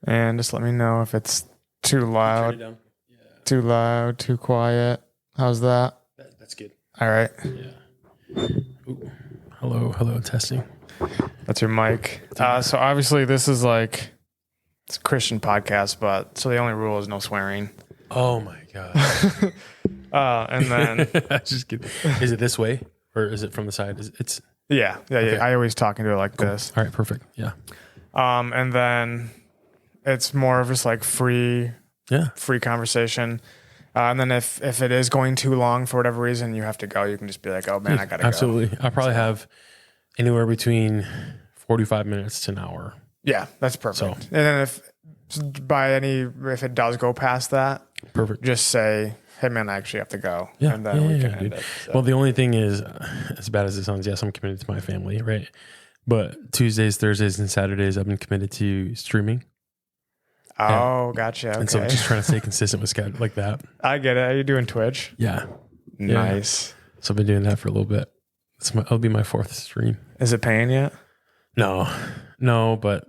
And just let me know if it's too Turn it loud, down. Yeah, too loud, too quiet. How's that? that's good. All right. Yeah. Ooh. Hello, testing. That's your mic. So obviously this is like, it's a Christian podcast, but so the only rule is no swearing. Oh my god. And then, Just kidding. Is it this way or is it from the side? It's yeah. Okay. I always talk into it like this. all right. Perfect. Yeah. And then it's more of just like free conversation. And then if it is going too long for whatever reason, you have to go. You can just be like, oh man, I gotta go. Absolutely. I probably have anywhere between 45 minutes to an hour. Yeah, that's perfect. And then if it does go past that, Perfect. just say, hey man, I actually have to go. Yeah. And then we can end dude. it. So. Well, the only thing is, as bad as it sounds, yes, I'm committed to my family, right? But Tuesdays, Thursdays, and Saturdays, I've been committed to streaming. Oh, gotcha. Okay. And so I'm just trying to stay consistent with schedule like that. I get it. Are you doing Twitch? Yeah. Nice. So I've been doing that for a little bit. It'll be my fourth stream. Is it paying yet? No, but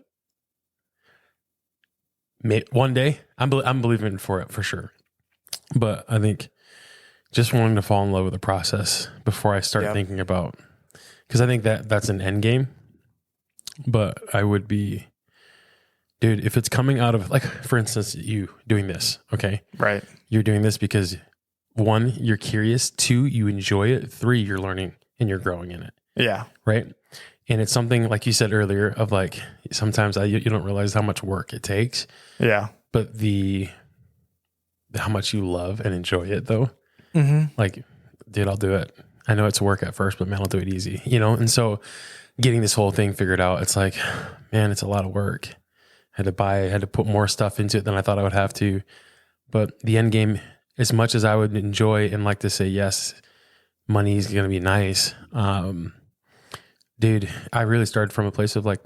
one day I'm believing for it for sure. But I think just wanting to fall in love with the process before I start thinking about, because I think that's an end game. But I would be, dude, if it's coming out of, like, for instance, you doing this, okay? Right. You're doing this because 1, you're curious. 2, you enjoy it. 3, you're learning and you're growing in it. Yeah. Right. And it's something like you said earlier of like, sometimes you don't realize how much work it takes. Yeah. But how much you love and enjoy it though. Mm-hmm. Like, dude, I'll do it. I know it's work at first, but man, I'll do it easy, And so getting this whole thing figured out, it's like, man, it's a lot of work. I had to put more stuff into it than I thought I would have to. But the end game, as much as I would enjoy and like to say, yes, money is going to be nice. Dude, I really started from a place of like,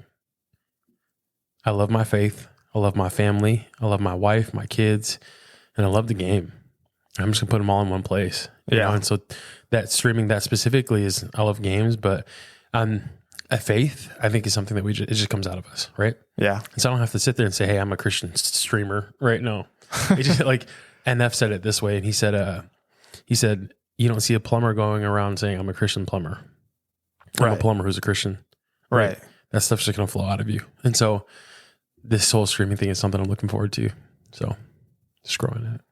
I love my faith. I love my family. I love my wife, my kids, and I love the game. I'm just gonna put them all in one place. You know? And so that streaming, that specifically is, I love games, but a faith, I think, is something that it just comes out of us, right? Yeah. And so I don't have to sit there and say, hey, I'm a Christian streamer, right? No. It's just like, NF said it this way, and he said, you don't see a plumber going around saying, I'm a Christian plumber. I'm a plumber who's a Christian. Right. That stuff's just going to flow out of you. And so this whole streaming thing is something I'm looking forward to. So just growing it.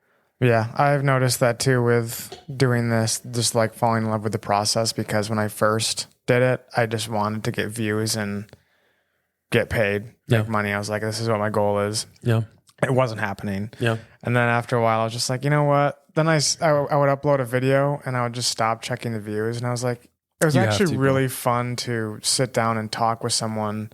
Yeah. I've noticed that too with doing this, just like falling in love with the process, because when I first did it, I just wanted to get views and get paid, make money. I was like, this is what my goal is. Yeah. It wasn't happening. Yeah. And then after a while, I was just like, you know what? Then I would upload a video and I would just stop checking the views. And I was like, it was actually really fun to sit down and talk with someone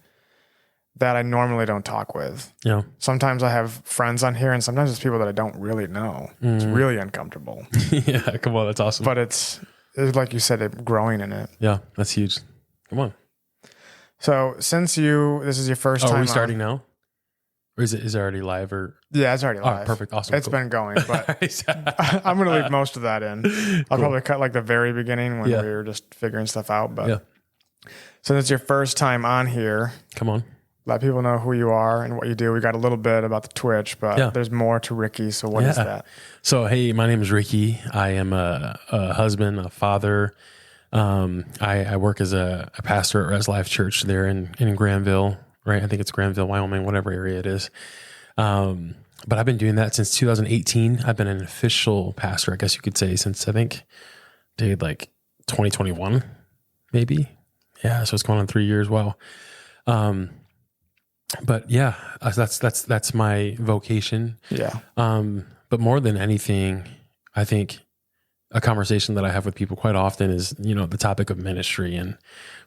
that I normally don't talk with. Yeah. Sometimes I have friends on here and sometimes it's people that I don't really know. It's really uncomfortable. Yeah. Come on. That's awesome. But it's like you said, growing in it. Yeah. That's huge. Come on. So since this is your first time. Are we starting now? Or is it already live or? Yeah, it's already live. Oh, perfect. Awesome. It's been going, but I'm going to leave most of that in. I'll probably cut like the very beginning when we were just figuring stuff out. But so it's your first time on here. Come on. Let people know who you are and what you do. We got a little bit about the Twitch, but there's more to Ricky. So what is that? So, hey, my name is Ricky. I am a husband, a father. I work as a pastor at Res Life Church there in Granville. Right. I think it's Granville, Wyoming, whatever area it is. But I've been doing that since 2018. I've been an official pastor, I guess you could say, since I think, like 2021, maybe. Yeah. So it's going on 3 years. Wow. But yeah, that's my vocation. Yeah. But more than anything, I think a conversation that I have with people quite often is, the topic of ministry and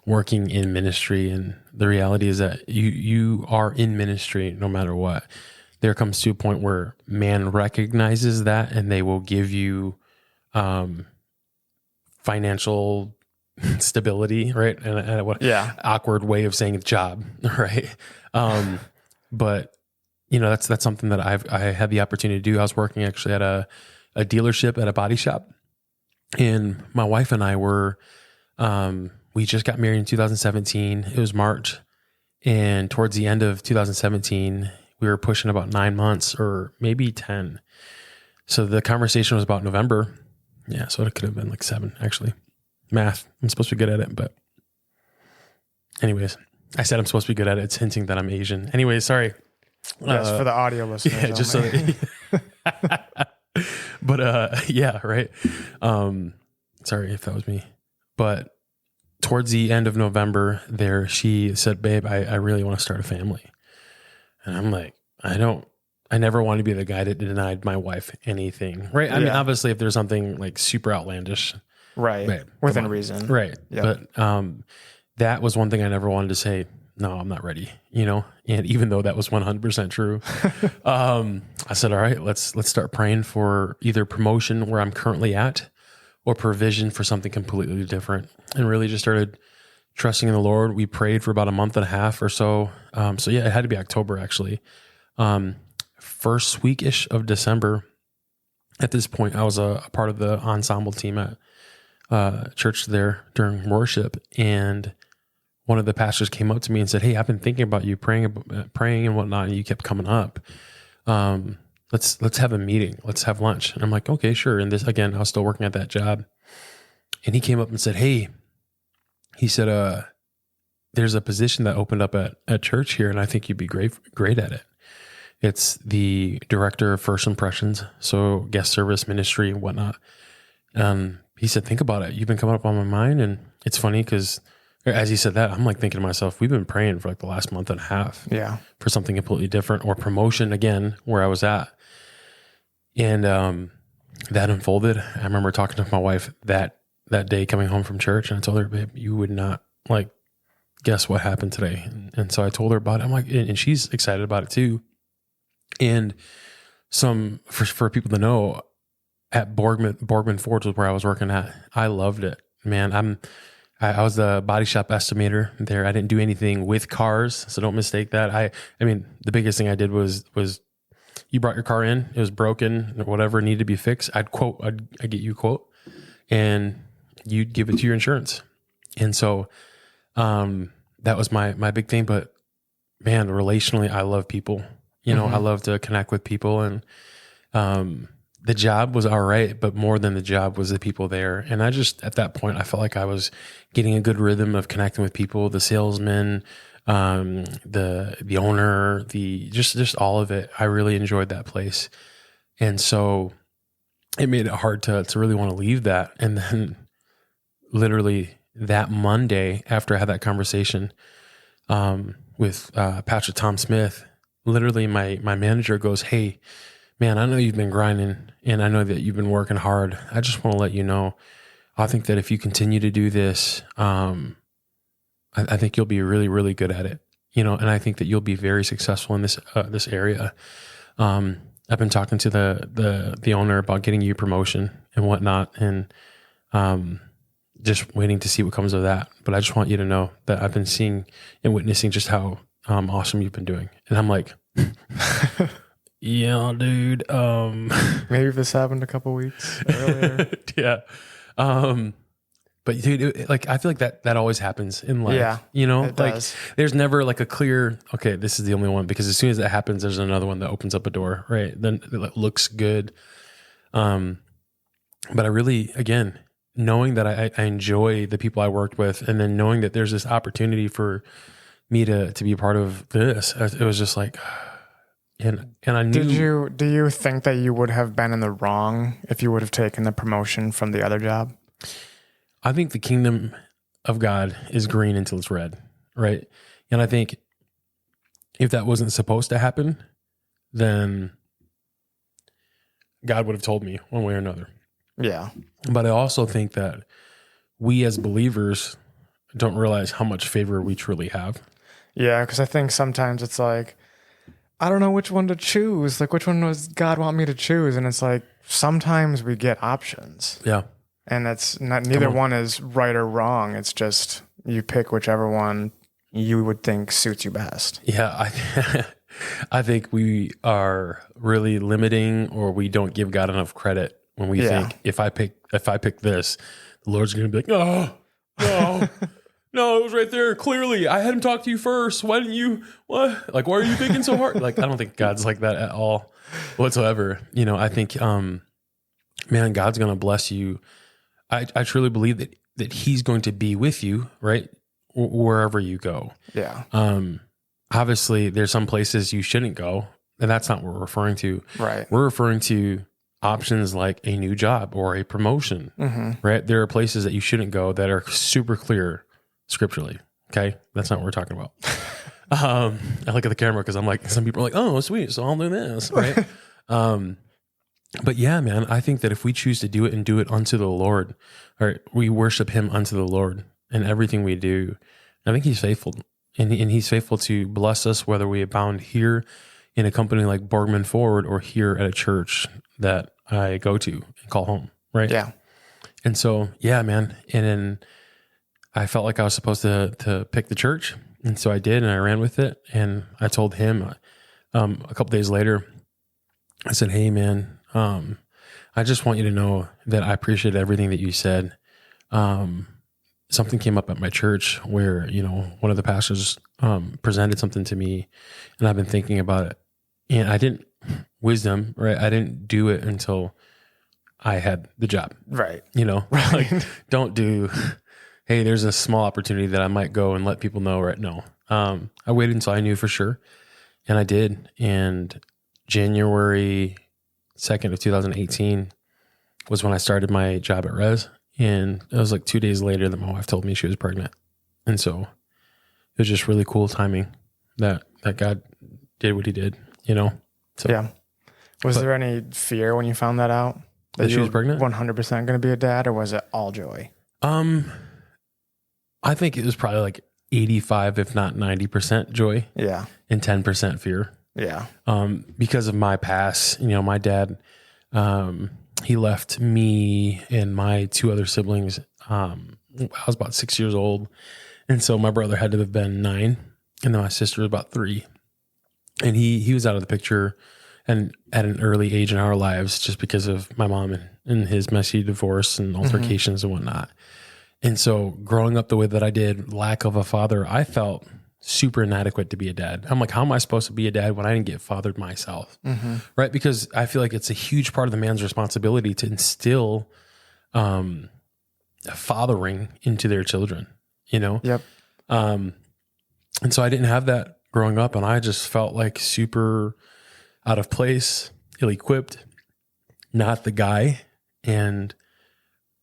working in ministry. And the reality is that you are in ministry no matter what. There comes to a point where man recognizes that and they will give you financial stability, right? And what awkward way of saying job, right? But that's something that I had the opportunity to do. I was working actually at a dealership at a body shop, and my wife and I were we just got married in 2017. It was March, and towards the end of 2017, we were pushing about 9 months or maybe 10. So the conversation was about November. Yeah. So it could have been like 7 actually. Math. I'm supposed to be good at it, but anyways, I said I'm supposed to be good at it. It's hinting that I'm Asian. Anyways, sorry. Yes, for the audio listeners. Yeah, just so. But yeah, right. Sorry if that was me. But towards the end of November, she said, "Babe, I really want to start a family." And I'm like, I never want to be the guy that denied my wife anything, right? I mean, obviously, if there's something like super outlandish, right, babe, within reason, right? Yep. But that was one thing I never wanted to say. No, I'm not ready, And even though that was 100% true, I said, all right, let's start praying for either promotion where I'm currently at or provision for something completely different. And really just started trusting in the Lord. We prayed for about a month and a half or so. So yeah, it had to be October actually. First week-ish of December. At this point, I was a part of the ensemble team at church there during worship, and one of the pastors came up to me and said, "Hey, I've been thinking about you praying and whatnot, and you kept coming up. Let's have a meeting. Let's have lunch." And I'm like, "Okay, sure." And this again, I was still working at that job, and he came up and said, "Hey," he said, "There's a position that opened up at church here, and I think you'd be great at it. It's the director of first impressions, so guest service ministry and whatnot." He said, "Think about it. You've been coming up on my mind," and it's funny because as he said that, I'm like thinking to myself, we've been praying for like the last month and a half for something completely different or promotion again, where I was at. And that unfolded. I remember talking to my wife that day coming home from church, and I told her, "Babe, you would not guess what happened today." And so I told her about it. I'm like, and she's excited about it too. And for people to know, at Borgman Forge was where I was working at. I loved it, man. I was the body shop estimator there. I didn't do anything with cars, so don't mistake that. I mean, the biggest thing I did was you brought your car in, it was broken, or whatever needed to be fixed. I'd get you a quote, and you'd give it to your insurance. And so, that was my big thing. But man, relationally, I love people. I love to connect with people, and the job was all right, but more than the job was the people there. And I just, at that point, I felt like I was getting a good rhythm of connecting with people, the salesman, the owner, just all of it. I really enjoyed that place. And so it made it hard to really want to leave that. And then literally that Monday after I had that conversation, with, Pastor Tom Smith, literally my manager goes, "Hey, man, I know you've been grinding and I know that you've been working hard. I just want to let you know, I think that if you continue to do this, I think you'll be really, really good at it, and I think that you'll be very successful in this area. I've been talking to the owner about getting you promotion and whatnot, and just waiting to see what comes of that. But I just want you to know that I've been seeing and witnessing just how awesome you've been doing." And I'm like, "Yeah, dude. Maybe this happened a couple weeks earlier." Yeah. But dude, I feel like that always happens in life. Yeah, it does. There's never like a clear, okay, this is the only one, because as soon as that happens, there's another one that opens up a door, right? Then it looks good. But I really, again, knowing that I enjoy the people I worked with, and then knowing that there's this opportunity for me to be a part of this, it was just like, and I knew. Do you think that you would have been in the wrong if you would have taken the promotion from the other job? I think the kingdom of God is green until it's red, right? And I think if that wasn't supposed to happen, then God would have told me one way or another. Yeah. But I also think that we as believers don't realize how much favor we truly have. Yeah, because I think sometimes it's like, I don't know which one to choose. Like, which one does God want me to choose? And it's like, sometimes we get options. Yeah. And it's not, neither one is right or wrong. It's just, you pick whichever one you would think suits you best. Yeah. I think we are really limiting, or we don't give God enough credit when we think if I pick this, the Lord's going to be like, "Oh, no, no, it was right there. Clearly, I had him talk to you first. Why didn't you? What? Like, why are you thinking so hard? Like, I don't think God's like that at all whatsoever. I think, man, God's going to bless you. I truly believe that he's going to be with you, right? Wherever you go. Yeah. Obviously there's some places you shouldn't go, and that's not what we're referring to. Right. We're referring to options like a new job or a promotion, right? There are places that you shouldn't go that are super clear scripturally. Okay. That's not what we're talking about. I look at the camera because I'm like, some people are like, oh, sweet. So I'll do this. Right. But yeah, man, I think that if we choose to do it and do it unto the Lord, or we worship him unto the Lord in everything we do, I think he's faithful, and he's faithful to bless us, whether we abound here in a company like Borgman Ford or here at a church that I go to and call home. Right. Yeah. And so, yeah, man. And then I felt like I was supposed to pick the church. And so I did, and I ran with it. And I told him, a couple days later, I said, hey man, I just want you to know that I appreciate everything that you said. Something came up at my church where, one of the pastors, presented something to me, and I've been thinking about it, and I didn't right. I didn't do it until I had the job. Right. Like, don't do, hey, there's a small opportunity that I might go and let people know. Right. No. I waited until I knew for sure, and I did. And January 2nd of 2018 was when I started my job at Res. And it was like 2 days later that my wife told me she was pregnant. And so it was just really cool timing that God did what he did, So, yeah. Was there any fear when you found that out? That she was pregnant? 100% going to be a dad, or was it all joy? I think it was probably like 85, if not 90% joy. Yeah. And 10% fear. Yeah. Because of my past, my dad, he left me and my two other siblings. I was about 6 years old. And so my brother had to have been 9, and then my sister was about 3. And he was out of the picture and at an early age in our lives, just because of my mom and his messy divorce and altercations and whatnot. And so growing up the way that I did, lack of a father, I felt super inadequate to be a dad. I'm like, how am I supposed to be a dad when I didn't get fathered myself? Right. Because I feel like it's a huge part of the man's responsibility to instill fathering into their children, Yep. And so I didn't have that growing up, and I just felt like super out of place, ill-equipped, not the guy. And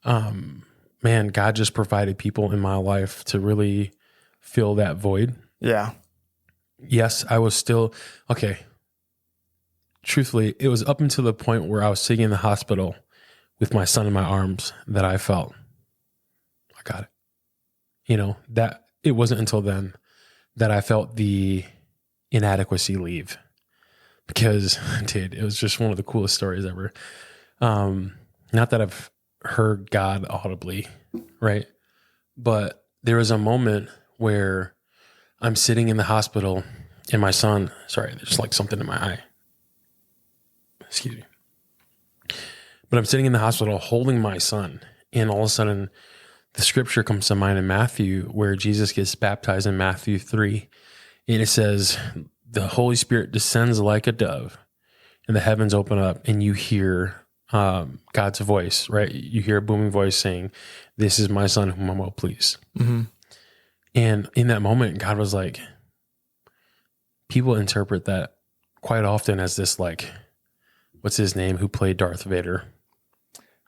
man, God just provided people in my life to really fill that void. Yeah. Yes, I was still, okay. Truthfully, it was up until the point where I was sitting in the hospital with my son in my arms that I felt, I got it. That it wasn't until then that I felt the inadequacy leave, because dude, it was just one of the coolest stories ever. Not that I've heard God audibly, right? But there was a moment where I'm sitting in the hospital and my son, sorry, there's like something in my eye. Excuse me. But I'm sitting in the hospital holding my son, and all of a sudden the scripture comes to mind in Matthew where Jesus gets baptized in Matthew 3. And it says, the Holy Spirit descends like a dove, and the heavens open up, and you hear God's voice, right? You hear a booming voice saying, this is my son whom I'm well pleased. And in that moment, God was like, people interpret that quite often as this, like, what's his name, who played Darth Vader?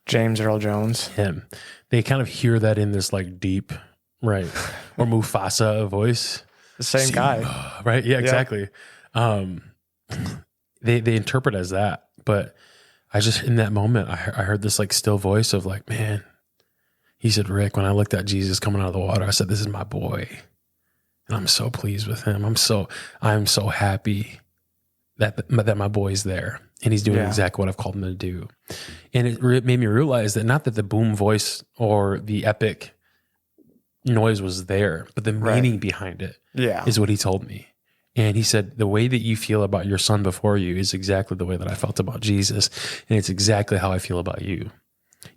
James Earl Jones. Him. They kind of hear that in this like deep, right? Or Mufasa voice. The same guy. Right? Yeah, exactly. They interpret as that. But I just, in that moment, I heard this like still voice of like, man, he said, Rick, when I looked at Jesus coming out of the water, I said, this is my boy. And I'm so pleased with him. I'm so happy that my boy's there, and he's doing exactly what I've called him to do. And it made me realize that not that the boom voice or the epic noise was there, but the meaning behind it is what he told me. And he said, the way that you feel about your son before you is exactly the way that I felt about Jesus. And it's exactly how I feel about you.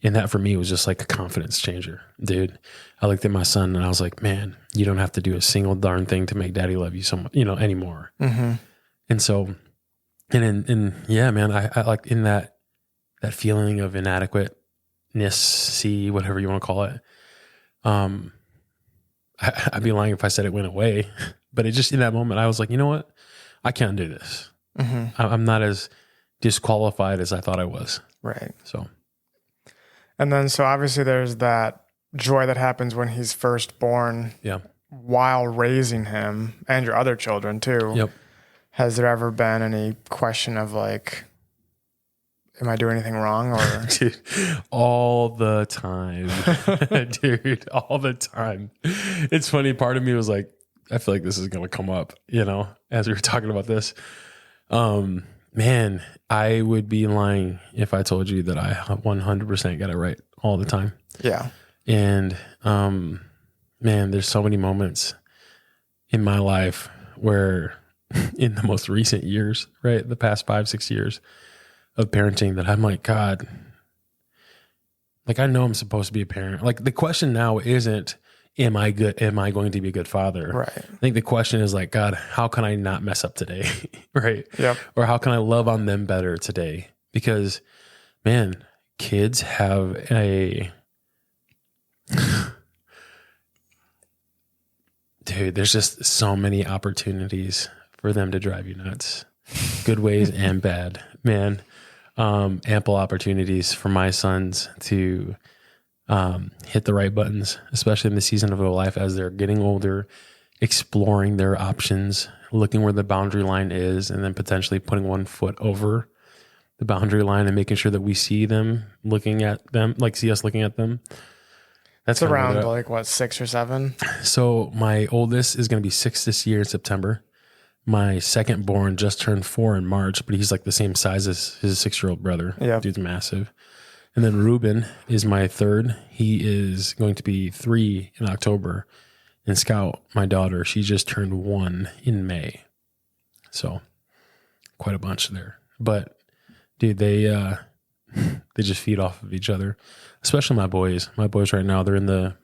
And that for me was just like a confidence changer, dude. I looked at my son and I was like, man, you don't have to do a single darn thing to make daddy love you so much, anymore. Mm-hmm. And so, yeah, man, I like in that feeling of inadequateness, see, whatever you want to call it. I'd be lying if I said it went away, but it just, in that moment, I was like, you know what? I can't do this. Mm-hmm. I'm not as disqualified as I thought I was. Right. So. And then, so obviously there's that joy that happens when he's first born. Yeah. While raising him and your other children too. Yep. Has there ever been any question of like, am I doing anything wrong? Or dude, all the time, dude, all the time. It's funny. Part of me was like, I feel like this is going to come up, as we were talking about this. Man, I would be lying if I told you that I 100% got it right all the time. Yeah. And, man, there's so many moments in my life where in the most recent years, right? The past 5-6 years of parenting that I'm like, God, like, I know I'm supposed to be a parent. Like, the question now isn't, am I good? Am I going to be a good father? Right. I think the question is like, God, how can I not mess up today? Right. Yep. Or how can I love on them better today? Because, man, kids have dude, there's just so many opportunities for them to drive you nuts, good ways and bad, man. Ample opportunities for my sons to hit the right buttons, especially in the season of their life as they're getting older, exploring their options, looking where the boundary line is, and then potentially putting one foot over the boundary line and making sure that we see them looking at them, like see us looking at them. That's around like what, 6 or 7? So my oldest is going to be 6 this year in September. My second born just turned 4 in March, but he's like the same size as his 6-year-old brother. Yeah. Dude's massive. And then Ruben is my third. He is going to be 3 in October. And Scout, my daughter, she just turned 1 in May. So quite a bunch there. But dude, they just feed off of each other, especially my boys. My boys right now, they're in the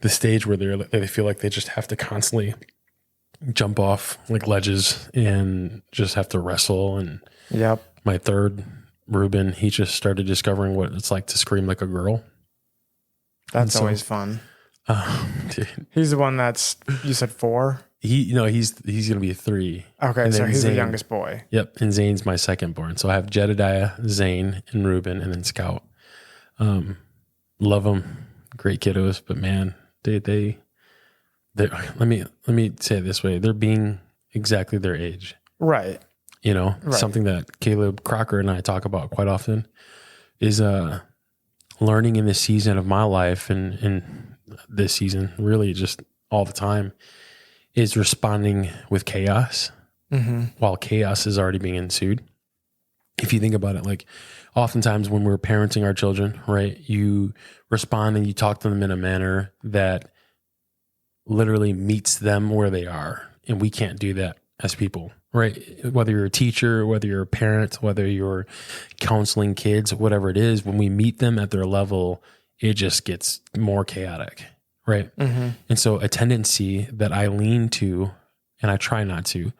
stage where they feel like they just have to constantly jump off like ledges and just have to wrestle. And yep. My third, Ruben, he just started discovering what it's like to scream like a girl. That's always fun. Dude. He's the one that's, you said 4? He's going to be 3. Okay, so he's the youngest boy. Yep, and Zane's my second born. So I have Jedediah, Zane, and Ruben, and then Scout. Love them, great kiddos, but man, they let me say it this way: they're being exactly their age, right? Right. Something that Caleb Crocker and I talk about quite often is learning in this season of my life and this season, really just all the time, is responding with chaos while chaos is already being ensued. If you think about it, like oftentimes when we're parenting our children, right, you respond and you talk to them in a manner that literally meets them where they are. And we can't do that as people, right? Whether you're a teacher, whether you're a parent, whether you're counseling kids, whatever it is, when we meet them at their level, it just gets more chaotic, right? And so a tendency that I lean to, and I try not to,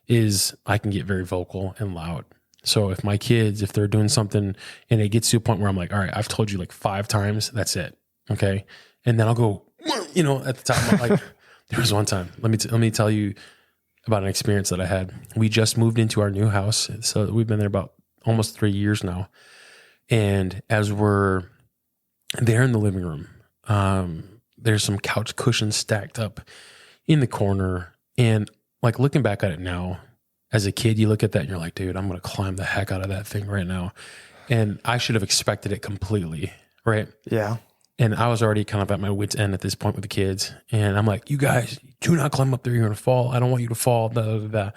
is I can get very vocal and loud. So if my kids, if they're doing something and it gets to a point where I'm like, all right, I've told you like 5 times, that's it. Okay. And then I'll go, at the top, like there was one time, let me tell you about an experience that I had. We just moved into our new house. So we've been there about almost 3 years now. And as we're there in the living room, there's some couch cushions stacked up in the corner. And like looking back at it now, as a kid, you look at that and you're like, dude, I'm going to climb the heck out of that thing right now. And I should have expected it completely. Right. Yeah. And I was already kind of at my wit's end at this point with the kids. And I'm like, you guys, do not climb up there. You're going to fall. I don't want you to fall. Blah, blah, blah.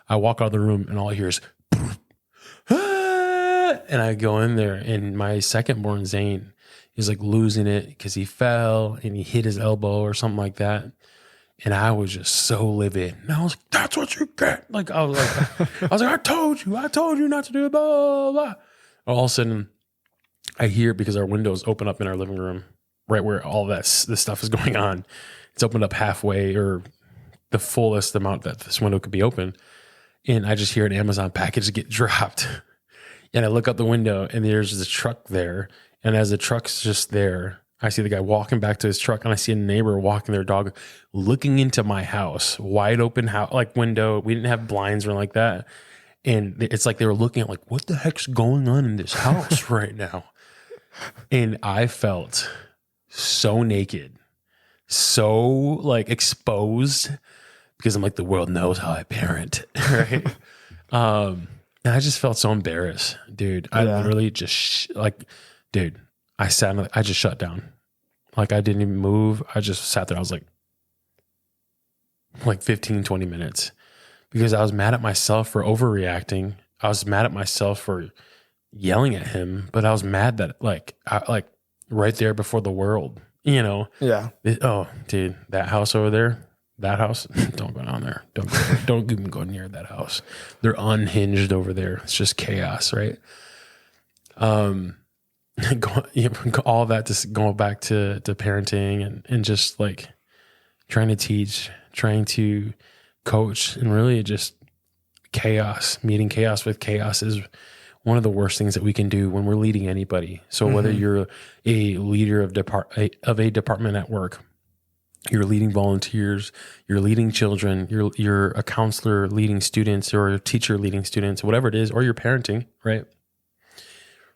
I walk out of the room and all I hear is, and I go in there and my second born Zane is like losing it because he fell and he hit his elbow or something like that. And I was just so livid. And I was like, that's what you get. Like, I was like, I told you not to do it, blah, blah, blah. All of a sudden, I hear it because our windows open up in our living room, right where all this stuff is going on. It's opened up halfway or the fullest amount that this window could be open. And I just hear an Amazon package get dropped. And I look out the window and there's the truck there. And as the truck's just there, I see the guy walking back to his truck and I see a neighbor walking their dog, looking into my house, wide open house, like window. We didn't have blinds or anything like that. And it's like they were looking at like, what the heck's going on in this house right now? And I felt so naked, so like exposed because I'm like, the world knows how I parent. Right. And I just felt so embarrassed, dude. I literally just dude, I just shut down. Like I didn't even move. I just sat there. I was like 15, 20 minutes because I was mad at myself for overreacting. I was mad at myself for yelling at him, but I was mad that like right there before the world, you know? Yeah. Oh, dude, that house over there, that house, don't go down there. Don't even go near that house. They're unhinged over there. It's just chaos, right? All that just going back to parenting and just like trying to teach, trying to coach, and really just chaos, meeting chaos with chaos is one of the worst things that we can do when we're leading anybody. So whether you're a leader of a department at work, you're leading volunteers, you're leading children, you're a counselor leading students or a teacher leading students, whatever it is, or you're parenting, right?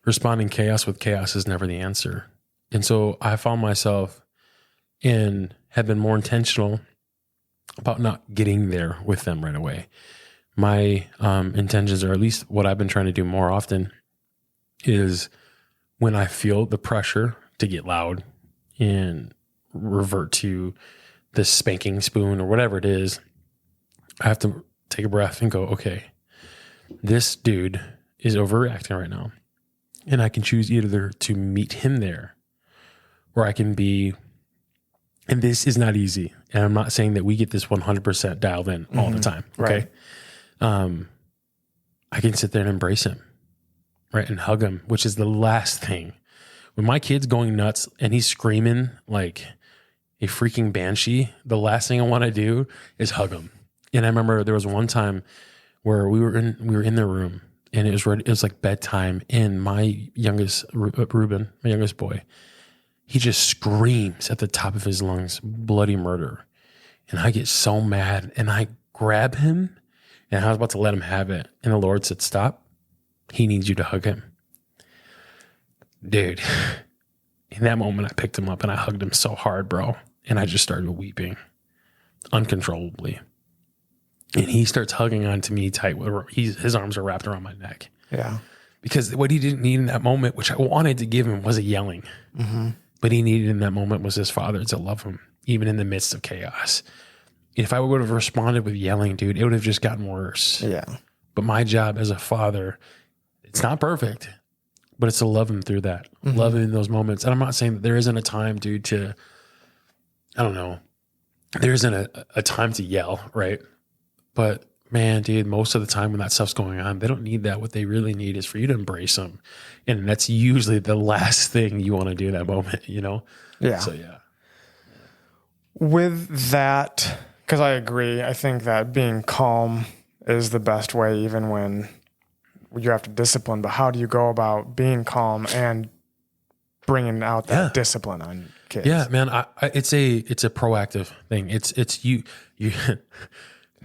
Responding chaos with chaos is never the answer. And so I found myself and have been more intentional about not getting there with them right away. My intentions, or at least what I've been trying to do more often, is when I feel the pressure to get loud and revert to the spanking spoon or whatever it is, I have to take a breath and go, okay, this dude is overreacting right now. And I can choose either to meet him there or I can be, and this is not easy. And I'm not saying that we get this 100% dialed in all the time. Okay. Right. I can sit there and embrace him, right? And hug him, which is the last thing. When my kid's going nuts and he's screaming like a freaking banshee, the last thing I want to do is hug him. And I remember there was one time where we were in the room and it was like bedtime, and my youngest, Ruben, my youngest boy, he just screams at the top of his lungs, bloody murder. And I get so mad and I grab him and I was about to let him have it. And the Lord said, stop. He needs you to hug him. Dude, in that moment, I picked him up and I hugged him so hard, bro. And I just started weeping uncontrollably. And he starts hugging onto me tight. His arms are wrapped around my neck. Yeah. Because what he didn't need in that moment, which I wanted to give him, was a yelling. Mm-hmm. But he needed in that moment was his father to love him, even in the midst of chaos. If I would have responded with yelling, dude, it would have just gotten worse. Yeah. But my job as a father, it's not perfect, but it's to love him through that, love him in those moments. And I'm not saying that there isn't a time, dude, I don't know, there isn't a time to yell, right? But man, dude, most of the time when that stuff's going on, they don't need that. What they really need is for you to embrace them. And that's usually the last thing you want to do in that moment, you know? Yeah. So, yeah. With that, because I agree, I think that being calm is the best way, even when you have to discipline. But how do you go about being calm and bringing out that discipline on kids? Yeah, man, it's a proactive thing. It's you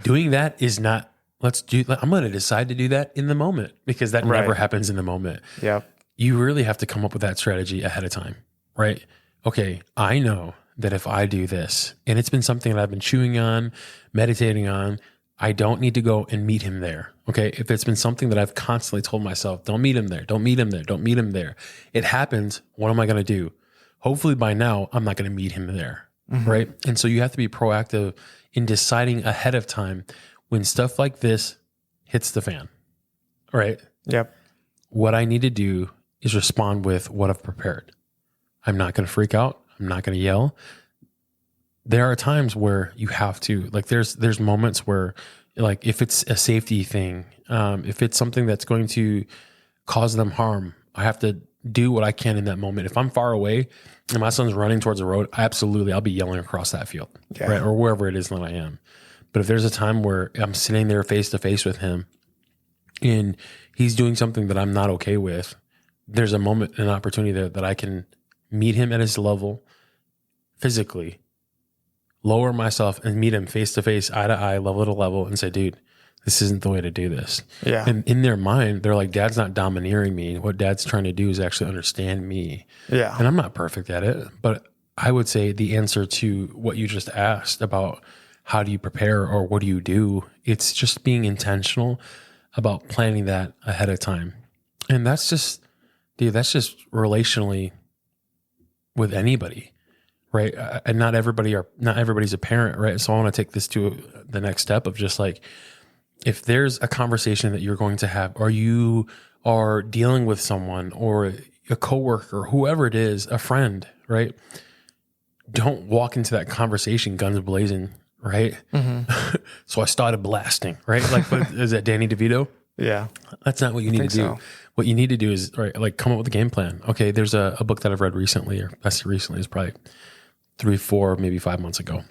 doing that is not, I'm going to decide to do that in the moment, because that never happens in the moment. Yep. You really have to come up with that strategy ahead of time, right? Okay, I know that if I do this, and it's been something that I've been chewing on, meditating on, I don't need to go and meet him there. Okay. If it's been something that I've constantly told myself, don't meet him there, don't meet him there, don't meet him there. It happens. What am I going to do? Hopefully by now, I'm not going to meet him there. Mm-hmm. Right. And so you have to be proactive in deciding ahead of time when stuff like this hits the fan. Right. Yep. What I need to do is respond with what I've prepared. I'm not going to freak out. I'm not going to yell. There are times where you have to, like, there's moments where, like, if it's a safety thing, if it's something that's going to cause them harm, I have to do what I can in that moment. If I'm far away and my son's running towards the road, I'll be yelling across that field, right? Or wherever it is that I am. But if there's a time where I'm sitting there face to face with him and he's doing something that I'm not okay with, there's a moment, an opportunity there that I can meet him at his level physically, lower myself and meet him face to face, eye to eye, level to level, and say, dude, this isn't the way to do this. Yeah. And in their mind, they're like, Dad's not domineering me. What Dad's trying to do is actually understand me. Yeah. And I'm not perfect at it, but I would say the answer to what you just asked about how do you prepare or what do you do, it's just being intentional about planning that ahead of time. And that's just relationally with anybody. Right. And not everybody's a parent. Right. So I want to take this to the next step of just like, if there's a conversation that you're going to have, or you are dealing with someone or a coworker, or whoever it is, a friend, right? Don't walk into that conversation guns blazing. Right. Mm-hmm. So I started blasting, right? Like, is that Danny DeVito? Yeah. That's not what you need to do. So. What you need to do is, right, like come up with a game plan. Okay. There's a book that I've read recently, or I say recently, is probably 3, 4, maybe 5 months ago.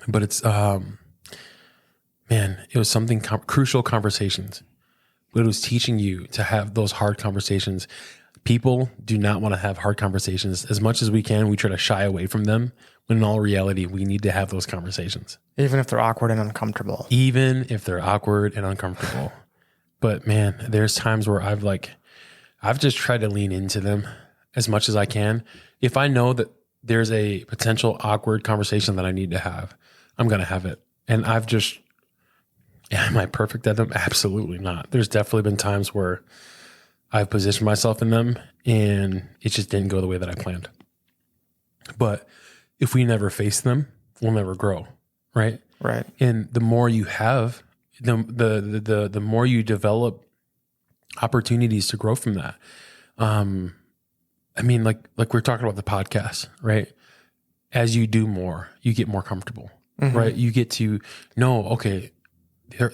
But it's, it was something crucial conversations. But it was teaching you to have those hard conversations. People do not want to have hard conversations. As much as we can, we try to shy away from them. When in all reality, we need to have those conversations. Even if they're awkward and uncomfortable. But man, there's times where I've just tried to lean into them as much as I can. If I know that there's a potential awkward conversation that I need to have, I'm going to have it. And am I perfect at them? Absolutely not. There's definitely been times where I've positioned myself in them and it just didn't go the way that I planned. But if we never face them, we'll never grow. Right. Right. And the more you have, the more you develop opportunities to grow from that. Like we're talking about the podcast, right? As you do more, you get more comfortable, right? You get to know, okay,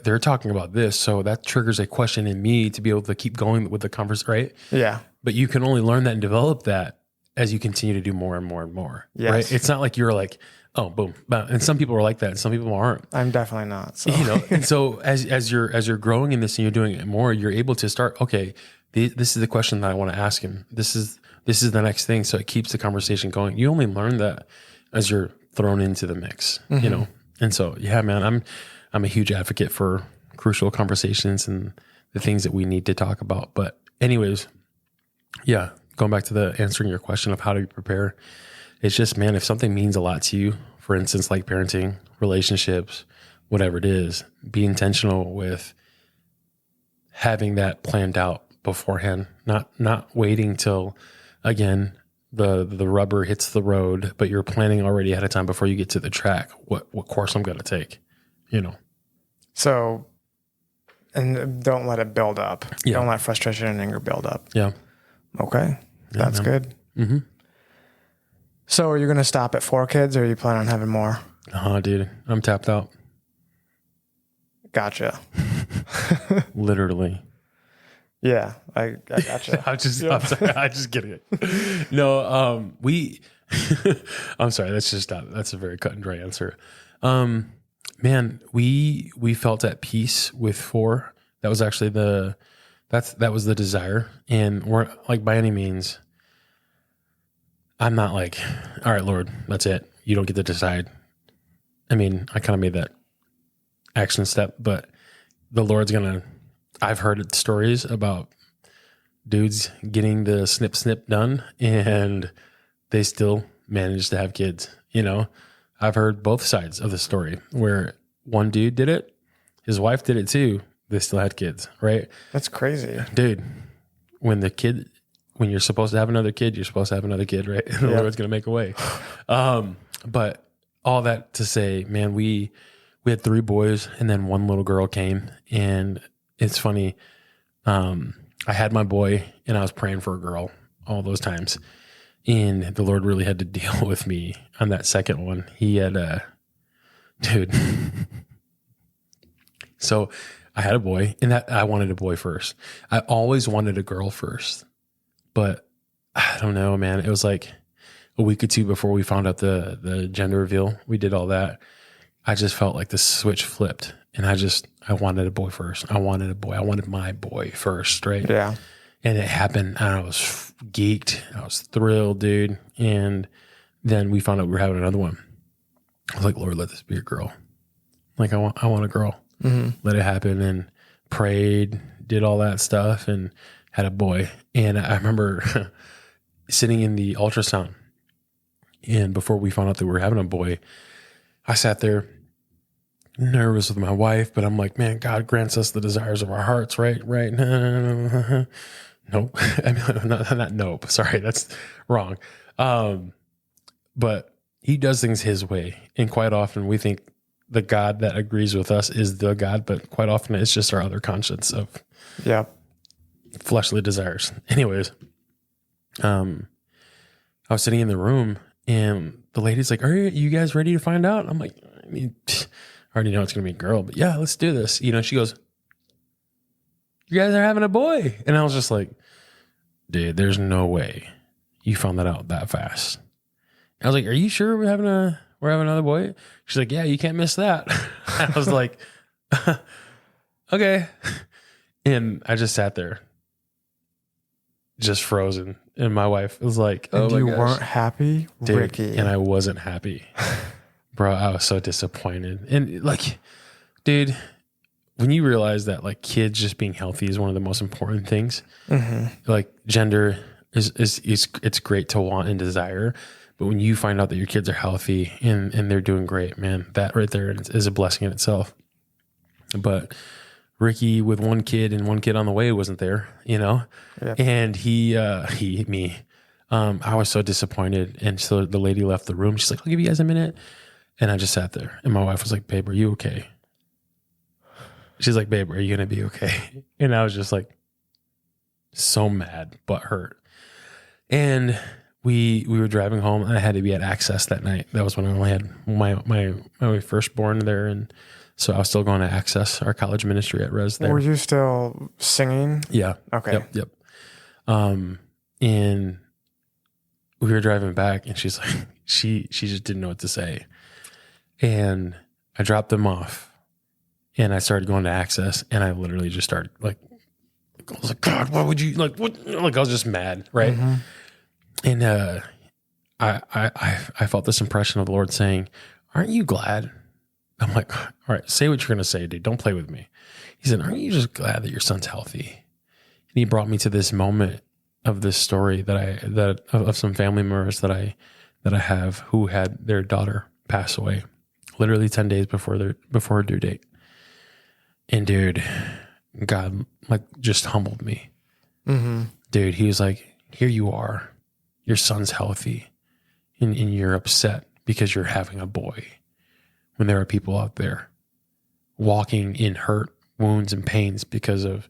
they're talking about this. So that triggers a question in me to be able to keep going with the conversation, right? Yeah. But you can only learn that and develop that as you continue to do more and more and more, right? It's not like you're like, oh, boom. And some people are like that and some people aren't. I'm definitely not. So. And so as you're growing in this and you're doing it more, you're able to start, okay, this is the question that I want to ask him. This is the next thing. So it keeps the conversation going. You only learn that as you're thrown into the mix, And so, yeah, man, I'm a huge advocate for crucial conversations and the things that we need to talk about. But anyways, yeah, going back to the answering your question of how do you prepare, it's just, man, if something means a lot to you, for instance, like parenting, relationships, whatever it is, be intentional with having that planned out beforehand, not waiting till, again, the rubber hits the road, but you're planning already ahead of time before you get to the track, what course I'm going to take, So, and don't let it build up. Yeah. Don't let frustration and anger build up. Yeah. Okay. That's good. Mm-hmm. So are you going to stop at 4 kids or are you planning on having more? Oh, dude, I'm tapped out. Gotcha. Literally. Yeah, I gotcha. I'm sorry. I just get it. No, I'm sorry. That's a very cut and dry answer. Man, we felt at peace with 4. That was actually that was the desire. And we're like, by any means, I'm not like, all right, Lord, that's it. You don't get to decide. I mean, I kind of made that action step, but the Lord's I've heard stories about dudes getting the snip done and they still managed to have kids. I've heard both sides of the story where one dude did it, his wife did it too. They still had kids, right? That's crazy. Dude, when you're supposed to have another kid, you're supposed to have another kid, right? And the Lord's going to make a way. But all that to say, man, we had 3 boys and then 1 little girl came. And it's funny. I had my boy and I was praying for a girl all those times. And the Lord really had to deal with me on that second one. He had dude. So I had a boy and that I wanted a boy first. I always wanted a girl first. But I don't know, man. It was like a week or two before we found out the gender reveal. We did all that. I just felt like the switch flipped, and I wanted a boy first. I wanted a boy. I wanted my boy first, right? Yeah. And it happened, and I was geeked. I was thrilled, dude. And then we found out we were having another one. I was like, Lord, let this be a girl. Like, I want a girl. Let it happen. And prayed, did all that stuff, and had a boy. And I remember sitting in the ultrasound, and before we found out that we were having a boy, I sat there nervous with my wife, but I'm like, man, God grants us the desires of our hearts, right? Right. Nope. I mean, not nope. Sorry, that's wrong. But he does things his way. And quite often we think the God that agrees with us is the God, but quite often it's just our other conscience of fleshly desires. Anyways, I was sitting in the room, and the lady's like, are you guys ready to find out? I'm like, I mean, I already know it's going to be a girl, but yeah, let's do this. You know, she goes, you guys are having a boy. And I was just like, dude, there's no way you found that out that fast. I was like, are you sure we're having another boy? She's like, yeah, you can't miss that. I was like, okay. And I just sat there, just frozen. And my wife was like, oh, and my you gosh. weren't happy, Dude, Ricky. and I wasn't happy. Bro, I was so disappointed. And like, dude, when you realize that like kids just being healthy is one of the most important things, like gender is it's great to want and desire. But when you find out that your kids are healthy and they're doing great, man, that right there is a blessing in itself. But Ricky with one kid and one kid on the way wasn't there, you know? Yep. And I was so disappointed. And so the lady left the room. She's like, I'll give you guys a minute. And I just sat there. And my wife was like, babe, are you okay? She's like, babe, are you going to be okay? And I was just like, so mad, but hurt. And we were driving home, and I had to be at Access that night. That was when I only had my firstborn there. And so I was still going to Access, our college ministry at Res there. Were you still singing? Yeah. Okay. Yep. And we were driving back, and she's like, she just didn't know what to say. And I dropped them off, and I started going to Access, and I literally just started like, I was like, God, why would you like, what? Like, I was just mad. Right. Mm-hmm. And, I felt this impression of the Lord saying, aren't you glad? I'm like, all right, say what you're going to say, dude. Don't play with me. He said, aren't you just glad that your son's healthy? And he brought me to this moment of this story of some family members that I have who had their daughter pass away literally 10 days before her due date. And dude, God like just humbled me. Mm-hmm. Dude, he was like, here you are. Your son's healthy and you're upset because you're having a boy, when there are people out there walking in hurt, wounds, and pains because of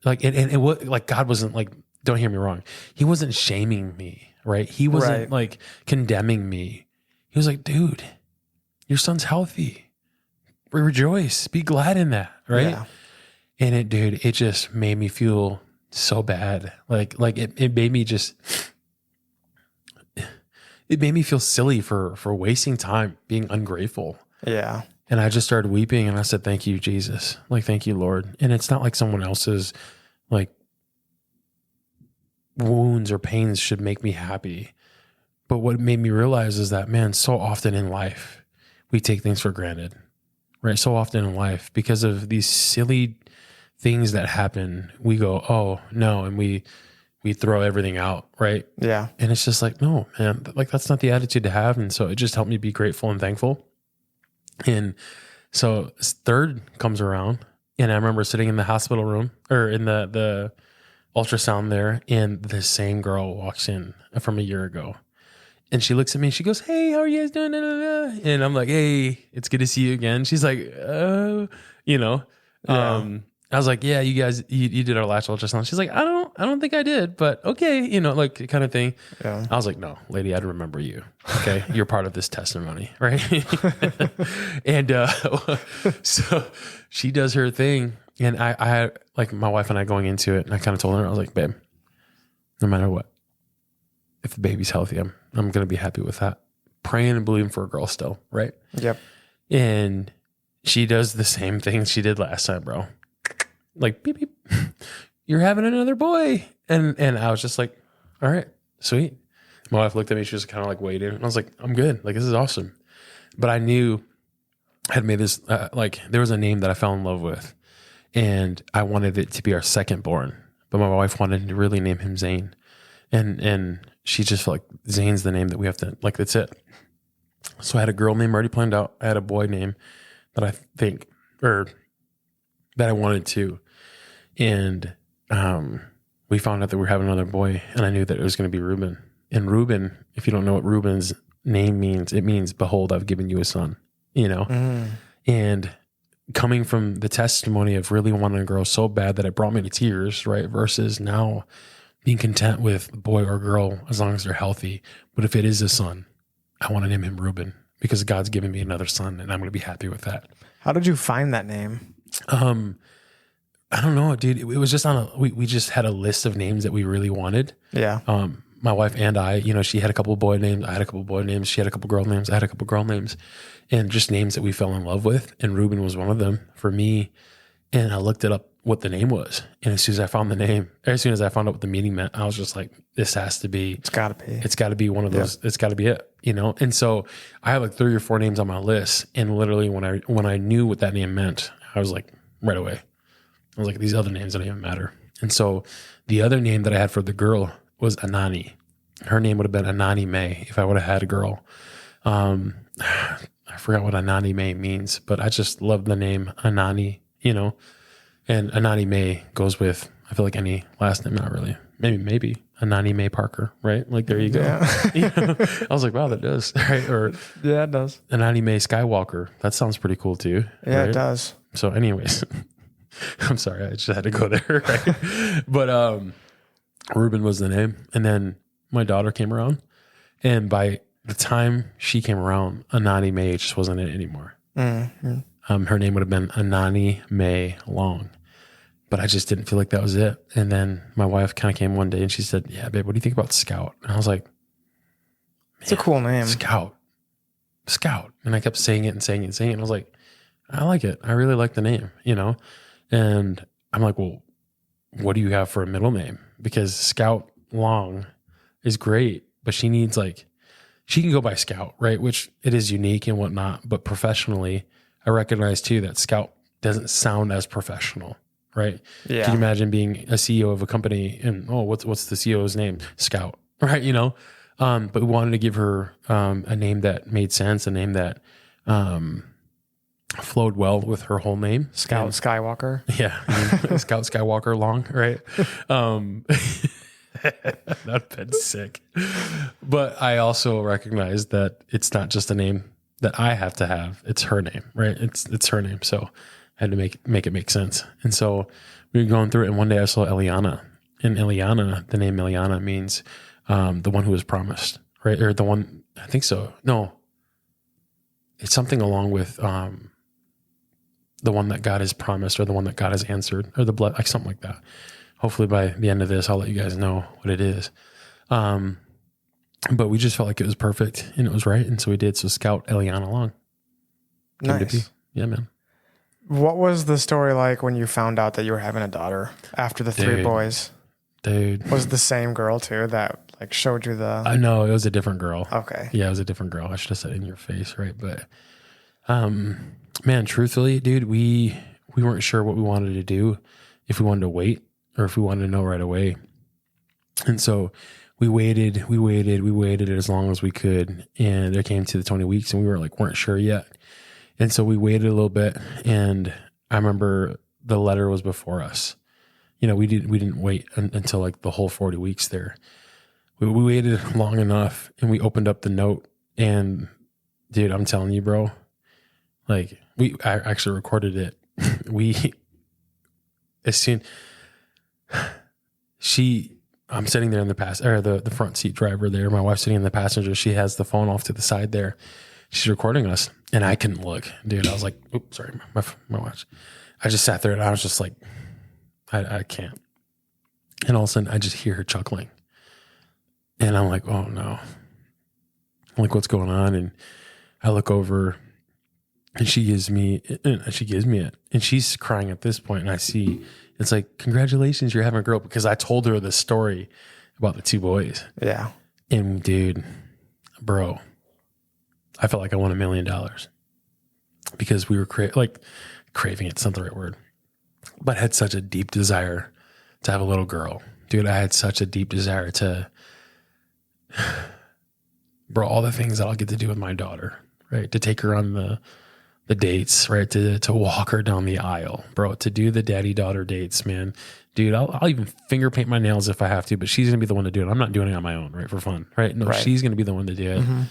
like, and it was like, God wasn't like, don't hear me wrong. He wasn't shaming me, right? He wasn't like condemning me. He was like, dude, your son's healthy. Rejoice, be glad in that. Right. Yeah. And it just made me feel so bad. Like it made me just, it made me feel silly for wasting time being ungrateful. Yeah. And I just started weeping, and I said, thank you, Jesus. Like, thank you, Lord. And it's not like someone else's like wounds or pains should make me happy. But what made me realize is that, man, so often in life, we take things for granted, right? So often in life, because of these silly things that happen, we go, oh no. And we throw everything out, right? Yeah. And it's just like, no, man, like that's not the attitude to have. And so it just helped me be grateful and thankful. And so third comes around, and I remember sitting in the hospital room or in the ultrasound there, and the same girl walks in from a year ago. And she looks at me and she goes, hey, how are you guys doing? And I'm like, hey, it's good to see you again. She's like, I was like, yeah, you guys, you did our last ultrasound. She's like, I don't think I did, but okay, like kind of thing. Yeah. I was like, no, lady, I'd remember you. Okay. You're part of this testimony. Right. And, so she does her thing, and I like my wife and I going into it, and I kind of told her, I was like, babe, no matter what. If the baby's healthy, I'm going to be happy with that. Praying and believing for a girl still, right? Yep. And she does the same thing she did last time, bro. Like, beep, beep. You're having another boy. And I was just like, all right, sweet. My wife looked at me. She was kind of like waiting. And I was like, I'm good. Like, this is awesome. But I knew I had made this, like, there was a name that I fell in love with. And I wanted it to be our second born. But my wife wanted to really name him Zane. And she just felt like Zane's the name that we have to, like, that's it. So I had a girl name already planned out. I had a boy name that I think, or that I wanted to. And we found out that we were having another boy, and I knew that it was going to be Reuben. And Reuben, if you don't know what Reuben's name means, it means, behold, I've given you a son, you know? And coming from the testimony of really wanting a girl so bad that it brought me to tears, right? Versus now being content with a boy or girl as long as they're healthy. But if it is a son, I want to name him Reuben because God's given me another son, and I'm going to be happy with that. How did you find that name? I don't know, dude. It was just we just had a list of names that we really wanted. Yeah. My wife and I, you know, she had a couple of boy names. I had a couple of boy names. She had a couple of girl names. I had a couple of girl names, and just names that we fell in love with. And Reuben was one of them for me. And I looked it up what the name was. And as soon as I found the name, as soon as I found out what the meaning meant, I was just like, this has to be, it's gotta be one of those. Yeah. It's gotta be it, you know? And so I had like 3 or 4 names on my list. And literally when I knew what that name meant, I was like, right away, I was like, these other names don't even matter. And so the other name that I had for the girl was Anani. Her name would have been Anani May if I would have had a girl. I forgot what Anani May means, but I just love the name Anani, you know? And Anani May goes with, I feel like, any last name, not really. Maybe Anani May Parker, right? Like, there you go. Yeah. You know? I was like, wow, that does, right? Or yeah, it does. Anani May Skywalker. That sounds pretty cool too. Yeah, right? It does. So anyways, I'm sorry, I just had to go there, right? But Reuben was the name. And then my daughter came around. And by the time she came around, Anani May just wasn't it anymore. Mm-hmm. Her name would have been Anani May Long. But I just didn't feel like that was it. And then my wife kind of came one day and she said, yeah, babe, what do you think about Scout? And I was like, it's a cool name. Scout. And I kept saying it and saying it and saying it. And I was like, I like it. I really like the name, you know? And I'm like, well, what do you have for a middle name? Because Scout Long is great, but she needs she can go by Scout, right? Which it is unique and whatnot. But professionally, I recognize too that Scout doesn't sound as professional. Right. Yeah. Can you imagine being a CEO of a company and, what's the CEO's name? Scout. Right. You know? But we wanted to give her, a name that made sense, a name that, flowed well with her whole name. Scout Skywalker. Yeah. Scout Skywalker Long. Right. That'd have been sick. But I also recognize that it's not just a name that I have to have. It's her name. Right. It's her name. So I had to make it make sense. And so we were going through it, and one day I saw Eliana. And Eliana, the name Eliana means the one who was promised, right? Or the one, I think so. No, it's something along with the one that God has promised, or the one that God has answered, or like something like that. Hopefully by the end of this, I'll let you guys know what it is. But we just felt like it was perfect and it was right. And so we did. So Scout Eliana Long. Nice. Yeah, man. What was the story like when you found out that you were having a daughter after the 3 boys? Dude. Was it the same girl too that showed you the... No, it was a different girl. Okay. Yeah, it was a different girl. I should have said in your face, right? But man, truthfully, dude, we weren't sure what we wanted to do, if we wanted to wait or if we wanted to know right away. And so we waited as long as we could. And it came to the 20 weeks and we weren't sure yet. And so we waited a little bit, and I remember the letter was before us. You know, we didn't wait until the whole 40 weeks there. We waited long enough, and we opened up the note, and dude, I'm telling you, bro, I actually recorded it. I'm sitting there in the front seat driver there. My wife's sitting in the passenger. She has the phone off to the side there. She's recording us, and I couldn't look, dude. I was like, oops, sorry, my watch. I just sat there, and I was just like, I can't. And all of a sudden, I just hear her chuckling. And I'm like, oh no. I'm like, what's going on? And I look over and she gives me it. And she's crying at this point. And I see, it's like, congratulations, you're having a girl. Because I told her the story about the 2 boys. Yeah. And dude, bro, I felt like I won $1 million because we were craving it's not the right word, but had such a deep desire to have a little girl. Dude, I had such a deep desire to, bro, all the things that I'll get to do with my daughter, right? To take her on the dates, right? To walk her down the aisle, bro, to do the daddy-daughter dates, man. Dude, I'll even finger paint my nails if I have to, but she's going to be the one to do it. I'm not doing it on my own, right? For fun, right? No, right. She's going to be the one to do it. Mm-hmm.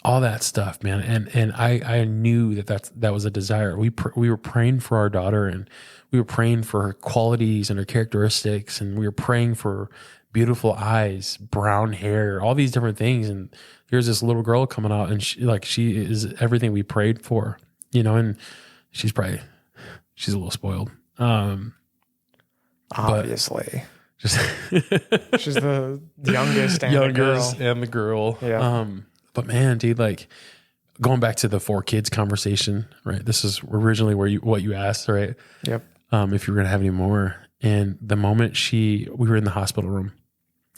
All that stuff, man. And I knew that was a desire. We were praying for our daughter, and we were praying for her qualities and her characteristics, and we were praying for beautiful eyes, brown hair, all these different things. And here's this little girl coming out, and she is everything we prayed for, you know, and she's a little spoiled. Obviously. She's the youngest and the girl. Yeah. But man, dude, like going back to the 4 kids conversation, right? This is originally what you asked, right? Yep. If you were going to have any more. And the moment we were in the hospital room,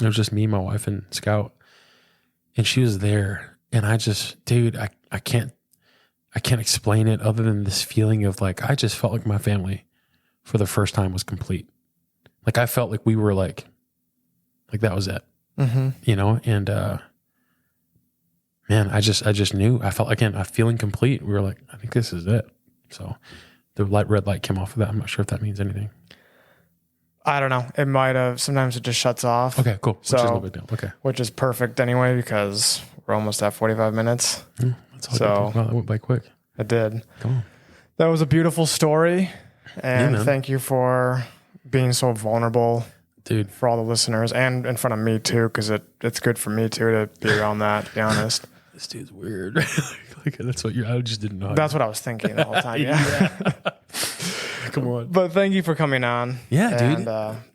it was just me, my wife, and Scout, and she was there. And I just, dude, I can't explain it other than this feeling of like, I just felt like my family for the first time was complete. Like I felt like we were like that was it, mm-hmm. you know? And, man, I just knew. I felt again, I'm feeling complete. We were like, I think this is it. So the red light came off of that. I'm not sure if that means anything. I don't know. It might have. Sometimes it just shuts off. Okay, cool. Which is no big deal. Okay. Which is perfect anyway because we're almost at 45 minutes. That's all. Wow, that went by quick. It did. Come on. That was a beautiful story, and thank you for being so vulnerable, dude, for all the listeners and in front of me too, because it's good for me too to be around that. To be honest. This dude's weird. That's what I just didn't know. That's what I was thinking the whole time. Yeah. Come on. But thank you for coming on. Yeah, dude.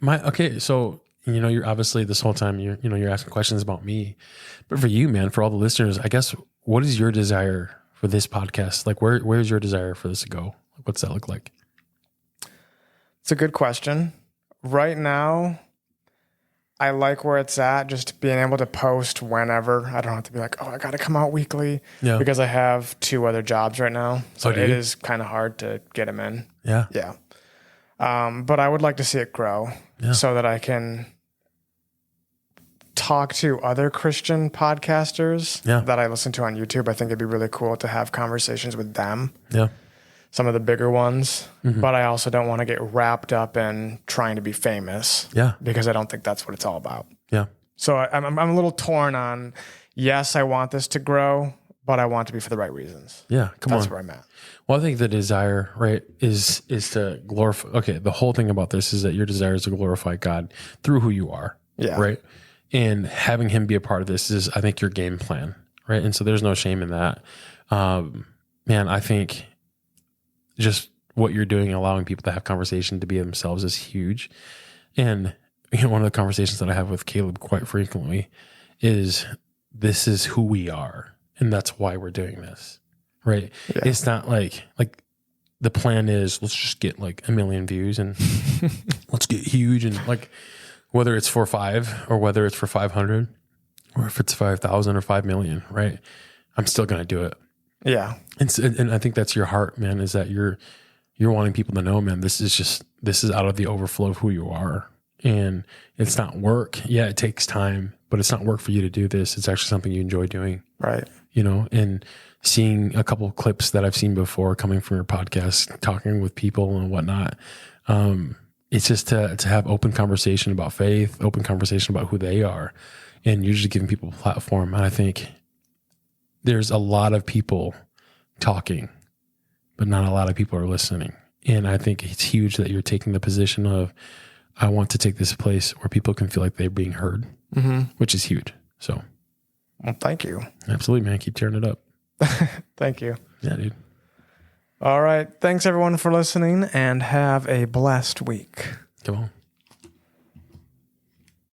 Okay, so you know, you're obviously this whole time you're asking questions about me. But for you, man, for all the listeners, I guess what is your desire for this podcast? Like where's your desire for this to go? What's that look like? It's a good question. Right now, I like where it's at, just being able to post whenever. I don't have to be like, oh, I got to come out weekly because I have 2 other jobs right now. So it is kind of hard to get them in. Yeah. Yeah. But I would like to see it grow so that I can talk to other Christian podcasters that I listen to on YouTube. I think it'd be really cool to have conversations with them. Yeah. Some of the bigger ones, but I also don't want to get wrapped up in trying to be famous. Yeah. Because I don't think that's what it's all about. Yeah. So I'm a little torn on, yes, I want this to grow, but I want it to be for the right reasons. Yeah. That's where I'm at. Well, I think the desire, right, is to glorify. Okay. The whole thing about this is that your desire is to glorify God through who you are. Yeah. Right. And having him be a part of this is, I think, your game plan. Right. And so there's no shame in that. Man, I think just what you're doing, allowing people to have conversation to be themselves is huge. And one of the conversations that I have with Caleb quite frequently is this is who we are. And that's why we're doing this. Right. Yeah. It's not like the plan is let's just get like 1 million views and let's get huge. And like, whether it's for 5 or whether it's for 500 or if it's 5,000 or 5 million, right? I'm still going to do it. Yeah. And I think that's your heart, man, is that you're wanting people to know, man, this is out of the overflow of who you are. And it's not work. Yeah, it takes time, but it's not work for you to do this. It's actually something you enjoy doing. Right. You know, and seeing a couple of clips that I've seen before coming from your podcast, talking with people and whatnot. It's just to have open conversation about faith, open conversation about who they are, and you're just giving people a platform. And I think there's a lot of people talking, but not a lot of people are listening. And I think it's huge that you're taking the position of, I want to take this place where people can feel like they're being heard, which is huge. So, well, thank you. Absolutely, man. Keep tearing it up. Thank you. Yeah, dude. All right. Thanks everyone for listening and have a blessed week. Come on.